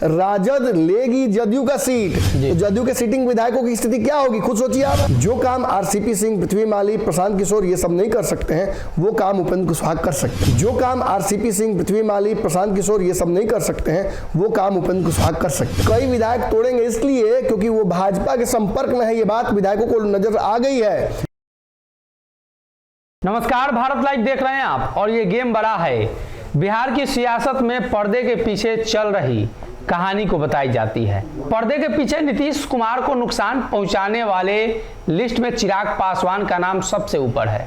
राजद लेगी जदयू का सीट, तो जदयू के सीटिंग विधायकों की स्थिति क्या होगी खुद सोचिए आप। जो काम आरसीपी सिंह, पृथ्वी माली, प्रशांत किशोर ये सब नहीं कर सकते हैं, वो काम उपेंद्र कुशवाहा कर सकते हैं। जो काम आरसीपी सिंह, पृथ्वी माली, प्रशांत किशोर ये सब नहीं कर सकते हैं, वो काम उपेंद्र कुशवाहा कर सकते हैं। कई विधायक तोड़ेंगे इसलिए क्योंकि वो भाजपा के संपर्क में है, ये बात विधायकों को नजर आ गई है। नमस्कार, भारत लाइव देख रहे हैं आप और ये गेम बड़ा है। बिहार की सियासत में पर्दे के पीछे चल रही कहानी को बताई जाती है। पर्दे के पीछे नीतीश कुमार को नुकसान पहुंचाने वाले लिस्ट में चिराग पासवान का नाम सबसे ऊपर है।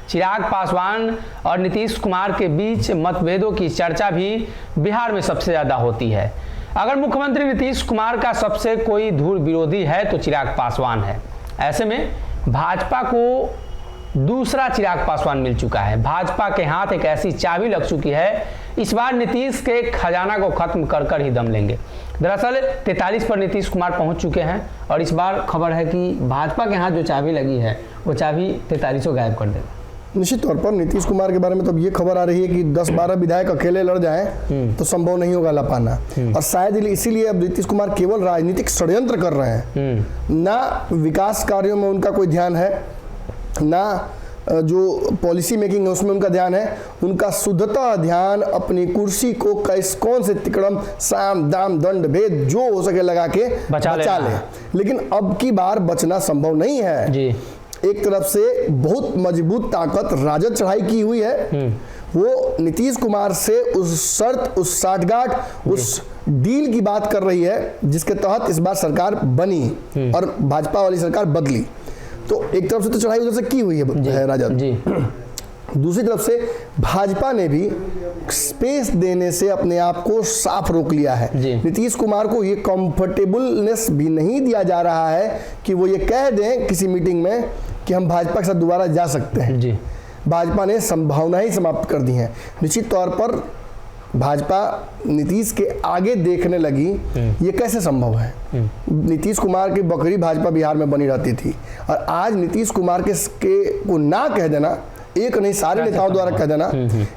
चिराग पासवान और नीतीश कुमार के बीच मतभेदों की चर्चा भी बिहार में सबसे ज़्यादा होती है। अगर मुख्यमंत्री नीतीश कुमार का सबसे कोई धुर विरोधी है तो चिराग पासवान है। ऐसे में भाजपा को दूसरा चिराग पासवान मिल चुका है। भाजपा के हाथ एक ऐसी चाबी लग चुकी है, इस बार नीतीश के खजाना को खत्म कर कर ही दम लेंगे। दरअसल 43 पर नीतीश कुमार पहुंच चुके हैं और इस बार खबर है कि भाजपा के हाथ जो चाबी लगी है वो चाबी 43 गायब कर देगा। निश्चित तौर पर नीतीश कुमार के बारे में तो अब ये खबर आ रही है कि 10-12 विधायक अकेले लड़ जाएं तो संभव नहीं होगा लापाना, और शायद इसीलिए अब नीतीश कुमार केवल राजनीतिक षड्यंत्र कर रहे हैं। ना विकास कार्यों में उनका कोई ध्यान है, ना जो पॉलिसी मेकिंग है उसमें उनका ध्यान है। उनका शुद्धतः ध्यान अपनी कुर्सी को कौन से तिकड़म साम दाम दंड भेद जो हो सके लगा के बचा ले। लेकिन अब की बार बचना संभव नहीं है जी। एक तरफ से बहुत मजबूत ताकत राजद चढ़ाई की हुई है, वो नीतीश कुमार से उस शर्त, उस साठगांठ, उस डील की बात कर रही है जिसके तहत इस बार सरकार बनी और भाजपा वाली सरकार बदली। तो एक तरफ से तो चढ़ाई उधर से की हुई है राजद जी। दूसरी तरफ से भाजपा ने भी स्पेस देने से अपने आप को साफ रोक लिया है। नीतीश कुमार को ये कंफर्टेबलनेस भी नहीं दिया जा रहा है कि वो ये कह दें किसी मीटिंग में कि हम भाजपा के साथ दोबारा जा सकते हैं जी। भाजपा ने संभावनाएं समाप्त कर दी हैं। निश्चित तौर पर भाजपा नीतीश के आगे देखने लगी, ये कैसे संभव है। नीतीश कुमार की बकरी भाजपा बिहार में बनी रहती थी और आज नीतीश कुमार के को ना कह देना, एक नहीं सारे नेताओं द्वारा कह देना,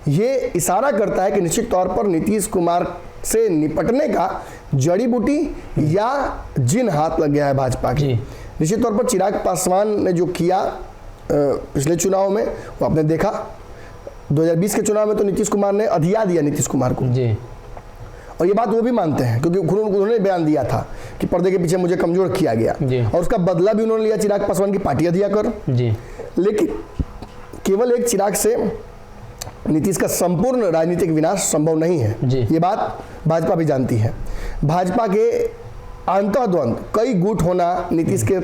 ये इशारा करता है कि निश्चित तौर पर नीतीश कुमार से निपटने का जड़ी बूटी या जिन हाथ लग गया है भाजपा की। निश्चित तौर पर चिराग पासवान ने जो किया पिछले चुनाव में वो आपने देखा। 2020 के चुनाव में तो नीतीश कुमार ने अधिया दिया नीतीश कुमार को जी। और ये बात वो भी मानते हैं क्योंकि उन्होंने बयान दिया था कि पर्दे के पीछे मुझे कमजोर किया गया और उसका बदला भी उन्होंने लिया चिराग पासवान की पार्टी अधिया कर जी। लेकिन केवल एक चिराग से नीतीश का संपूर्ण राजनीतिक विनाश संभव नहीं है जी। ये बात भाजपा भी जानती है। भाजपा के अंतःद्वंद कई गुट होना, नीतीश के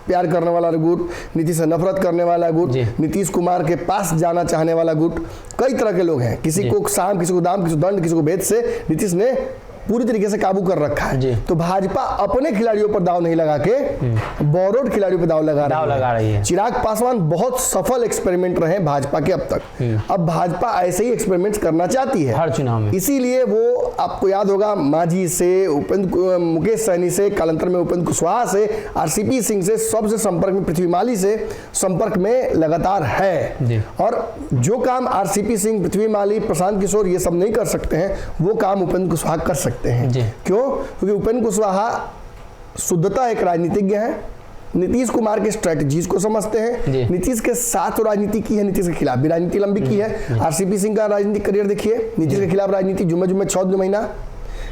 प्यार करने वाला गुट, नीतीश से नफरत करने वाला गुट, नीतीश कुमार के पास जाना चाहने वाला गुट, कई तरह के लोग हैं। किसी को साम, किसी को दाम, किसी को दंड, किसी को भेद से नीतीश ने पूरी तरीके से काबू कर रखा है। तो भाजपा अपने खिलाड़ियों पर दाव नहीं लगा के बोरोड खिलाड़ियों पर दाव लगा रही है। चिराग पासवान बहुत सफल एक्सपेरिमेंट रहे भाजपा के अब तक। अब भाजपा ऐसे ही एक्सपेरिमेंट्स करना चाहती है हर चुनाव में। इसीलिए वो आपको याद होगा मांझी से, मुकेश सहनी से, कालांतर में उपेंद्र कुशवाहा से, आरसीपी सिंह से, सबसे संपर्क में पृथ्वी माली से संपर्क में लगातार है। और जो काम आरसीपी सिंह, पृथ्वी माली, प्रशांत किशोर ये सब नहीं कर सकते हैं, वो काम उपेंद्र कुशवाहा कर सकते हैं। क्यों? क्योंकि उपेंद्र कुशवाहा शुद्धता एक राजनीतिज्ञ है, नीतीश कुमार के स्ट्रेटजीज को समझते हैं, नीतीश के साथ तो राजनीति की है, नीतीश के खिलाफ भी राजनीति लंबी की है। आरसीपी सिंह का राजनीतिक करियर देखिए, नीतीश के खिलाफ राजनीति जुम्मे 6 महीना,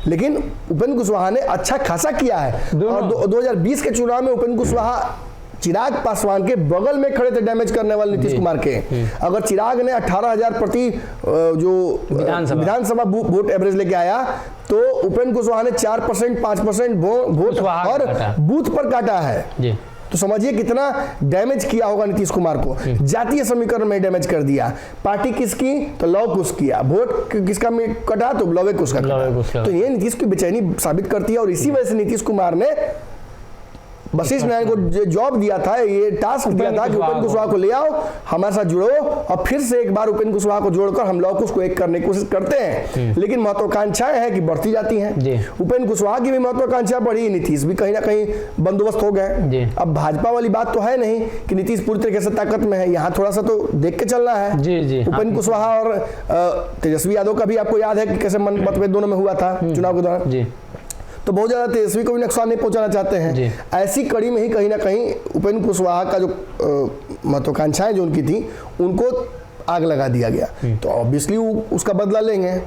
लेकिन उपेंद्र कुशवाहा ने अच्छा खासा किया है। और 2020 के चुनाव में उपेंद्र कुशवाहा चिराग पासवान के बगल में खड़े थे डैमेज करने वाले नीतीश कुमार के। अगर चिराग ने 18,000 प्रति जो विधानसभा वोट एवरेज लेके आया तो उपेंद्र कुशवाहा ने 4%, 5% वोट और बूथ पर काटा है। तो समझिए कितना डैमेज किया होगा नीतीश कुमार को। जातीय समीकरण में डैमेज कर दिया। पार्टी किसकी तो लव कुश किया, वोट किसका में कटा तो लवे कुश का कटा। तो ये नीतीश की बेचैनी साबित करती है और इसी वजह से नीतीश कुमार ने वशिष्ठ नारायण को जॉब दिया था, ये टास्क दिया था कि उपेंद्र कुशवाहा को ले आओ, हमारे साथ जुड़ो और फिर से एक बार उपेंद्र कुशवाहा को जोड़कर हम लोग उसको एक करने की कोशिश करते हैं। लेकिन महत्वाकांक्षाएं हैं कि बढ़ती जाती हैं। उपेंद्र कुशवाहा की भी महत्वाकांक्षा बढ़ी, नीतीश भी कहीं ना कहीं बंदोबस्त हो गए। अब भाजपा वाली बात तो है नहीं कि नीतीश पूरी तरीके से ताकत में है, यहाँ थोड़ा सा तो देख के चलना है। उपेंद्र कुशवाहा और तेजस्वी यादव का भी आपको याद है कि कैसे मतभेद दोनों में हुआ था चुनाव के दौरान। तो बहुत ज़्यादा तेजस्वी को भी नुकसान नहीं पहुंचाना चाहते हैं। ऐसी कड़ी में ही कहीं ना कहीं उपेंद्र कुशवाहा का जो महत्वाकांक्षाएं जो उनकी थी उनको आग लगा दिया गया। तो ऑब्वियसली उसका बदला लेंगे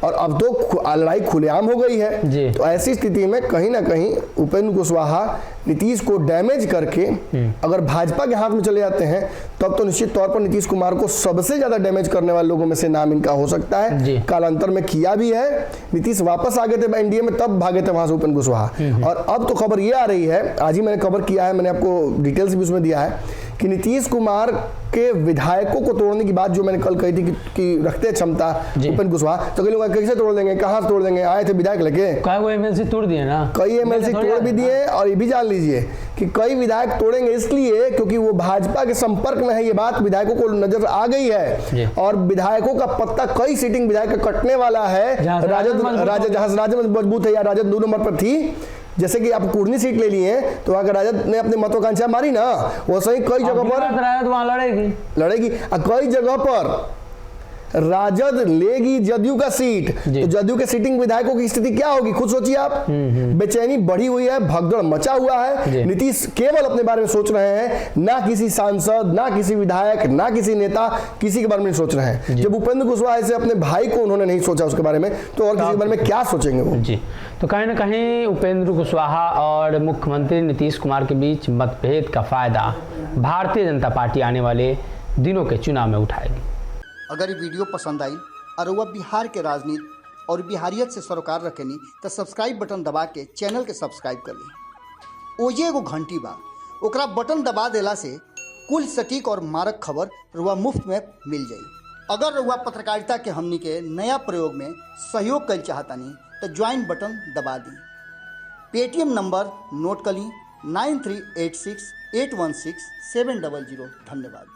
और अब तो लड़ाई खुलेआम हो गई है। तो ऐसी स्थिति में कहीं ना कहीं उपेंद्र कुशवाहा नीतीश को डैमेज करके अगर भाजपा के हाथ में चले जाते हैं तब तो निश्चित तौर पर नीतीश कुमार को सबसे ज्यादा डैमेज करने वाले लोगों में से नाम इनका हो सकता है। कालांतर में किया भी है। नीतीश वापस आ गए थे एनडीए में, तब भागे थे वहां से उपेंद्र कुशवाहा। और अब तो खबर ये आ रही है, आज ही मैंने कवर किया है, मैंने आपको डिटेल्स भी उसमें दिया है कि नीतीश कुमार के विधायकों को तोड़ने की बात जो मैंने कल कही थी कि रखते क्षमता उपेंद्र कुशवाहा, तो कई लोग कैसे तोड़ देंगे, कहाँ से तोड़ देंगे, आए थे विधायक लेके, कई एमएलसी तोड़ दिए ना, कई एमएलसी तोड़ भी दिए। और ये भी जान लीजिए कि कई विधायक तोड़ेंगे इसलिए क्योंकि वो भाजपा के संपर्क में है। ये बात विधायकों को नजर आ गई है और विधायकों का पत्ता कई सीटिंग विधायक का कटने वाला है। राजद जहां से राजद मजबूत है या राजद 2 नंबर पर थी, जैसे कि आप कुर्नी सीट ले लिए तो वहां राजद ने अपनी महत्वाकांक्षा मारी ना, वो सही कई जगह पर राजद वहां लड़ेगी कई जगह पर राजद लेगी जदयू का सीट। तो जदयू के सीटिंग विधायकों की स्थिति क्या होगी, खुद सोचिए आप। बेचैनी बढ़ी हुई है, भगदड़ मचा हुआ है। नीतीश केवल अपने बारे में सोच रहे हैं, ना किसी सांसद, ना किसी विधायक, ना किसी नेता, किसी के बारे में नहीं सोच रहे हैं। जब उपेंद्र कुशवाहा से अपने भाई को उन्होंने नहीं सोचा उसके बारे में, तो और किसी के बारे में क्या सोचेंगे वो। जी, तो कहीं ना कहीं उपेंद्र कुशवाहा और मुख्यमंत्री नीतीश कुमार के बीच मतभेद का फायदा भारतीय जनता पार्टी आने वाले दिनों के चुनाव में उठाएगी। अगर ये वीडियो पसंद आई और वह बिहार के राजनीति और बिहारियत से सरोकार रखेनी तो सब्सक्राइब बटन दबा के चैनल के सब्सक्राइब कर ली। ओजे एगो घंटी बा, ओकरा बटन दबा देला से कुल सटीक और मारक खबर रुआ मुफ्त में मिल जाई। अगर रुआ पत्रकारिता के हमनी के नया प्रयोग में सहयोग कर चाहतानी तो ज्वाइन बटन दबा दी। पेटीएम नंबर नोट कर ली 9386 816 700। धन्यवाद।